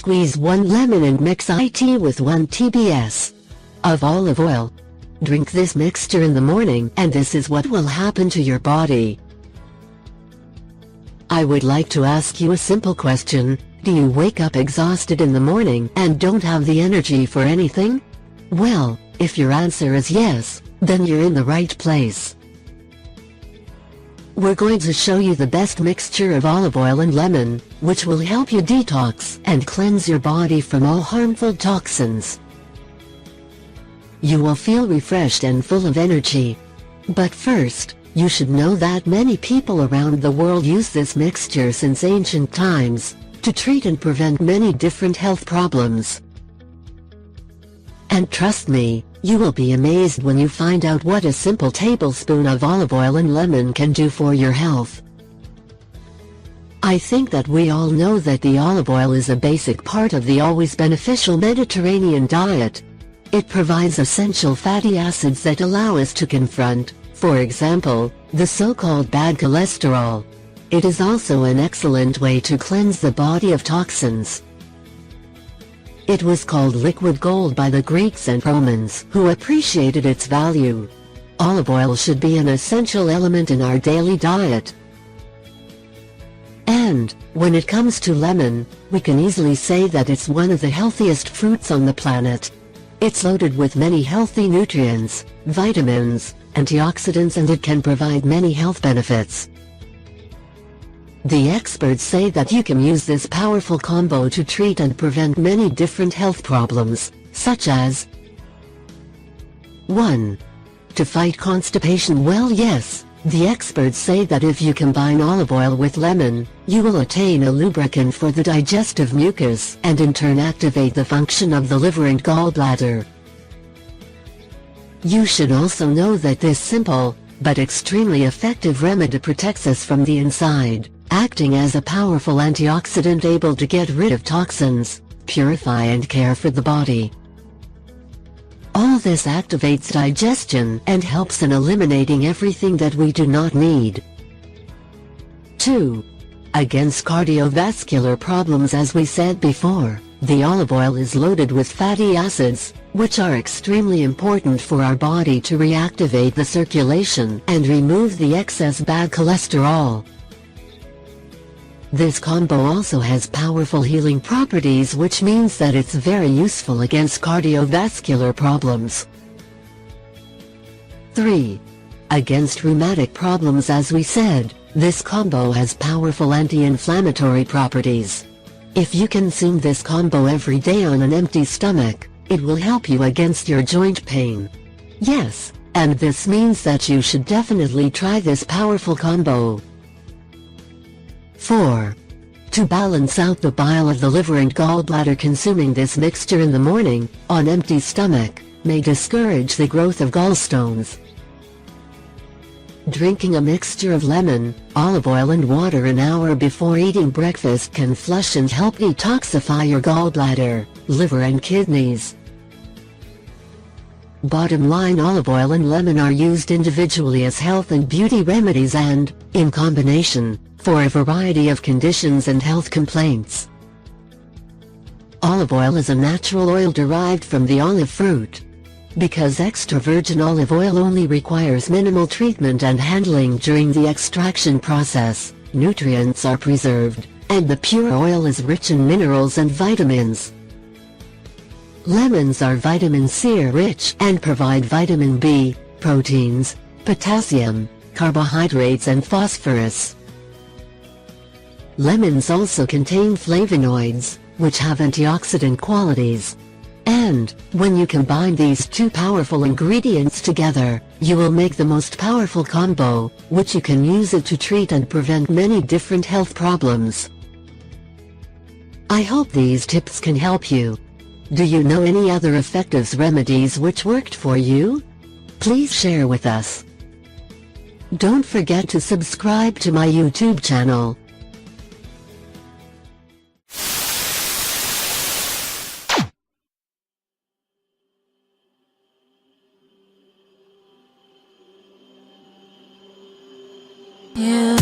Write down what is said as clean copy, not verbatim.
squeeze 1 lemon and mix it with 1 TBS of olive oil. Drink this mixture in the morning and this is what will happen to your body. I would like to ask you a simple question. Do you wake up exhausted in the morning and don't have the energy for anything? Well, if your answer is yes, then you're in the right place. We're going to show you the best mixture of olive oil and lemon, which will help you detox and cleanse your body from all harmful toxins. You will feel refreshed and full of energy. But first, you should know that many people around the world use this mixture since ancient times to treat and prevent many different health problems. And trust me, you will be amazed when you find out what a simple tablespoon of olive oil and lemon can do for your health. I think that we all know that the olive oil is a basic part of the always beneficial Mediterranean diet. It provides essential fatty acids that allow us to confront, for example, the so-called bad cholesterol. It is also an excellent way to cleanse the body of toxins. It was called liquid gold by the Greeks and Romans, who appreciated its value. Olive oil should be an essential element in our daily diet. And, when it comes to lemon, we can easily say that it's one of the healthiest fruits on the planet. It's loaded with many healthy nutrients, vitamins, antioxidants, and it can provide many health benefits. The experts say that you can use this powerful combo to treat and prevent many different health problems, such as 1. To fight constipation. Well, yes, the experts say that if you combine olive oil with lemon, you will attain a lubricant for the digestive mucus and in turn activate the function of the liver and gallbladder. You should also know that this simple, but extremely effective remedy protects us from the inside, acting as a powerful antioxidant able to get rid of toxins, purify and care for the body. All this activates digestion and helps in eliminating everything that we do not need. 2. Against cardiovascular problems. As we said before, the olive oil is loaded with fatty acids, which are extremely important for our body to reactivate the circulation and remove the excess bad cholesterol. This combo also has powerful healing properties, which means that it's very useful against cardiovascular problems. 3. Against rheumatic problems. As we said, this combo has powerful anti-inflammatory properties. If you consume this combo every day on an empty stomach, it will help you against your joint pain. Yes, and this means that you should definitely try this powerful combo. 4. To balance out the bile of the liver and gallbladder. Consuming this mixture in the morning, on empty stomach, may discourage the growth of gallstones. Drinking a mixture of lemon, olive oil and water an hour before eating breakfast can flush and help detoxify your gallbladder, liver and kidneys. Bottom line, olive oil and lemon are used individually as health and beauty remedies and, in combination, for a variety of conditions and health complaints. Olive oil is a natural oil derived from the olive fruit. Because extra virgin olive oil only requires minimal treatment and handling during the extraction process, nutrients are preserved, and the pure oil is rich in minerals and vitamins. Lemons are vitamin C rich and provide vitamin B, proteins, potassium, carbohydrates and phosphorus. Lemons also contain flavonoids, which have antioxidant qualities. And, when you combine these two powerful ingredients together, you will make the most powerful combo, which you can use it to treat and prevent many different health problems. I hope these tips can help you. Do you know any other effective remedies which worked for you? Please share with us. Don't forget to subscribe to my YouTube channel. You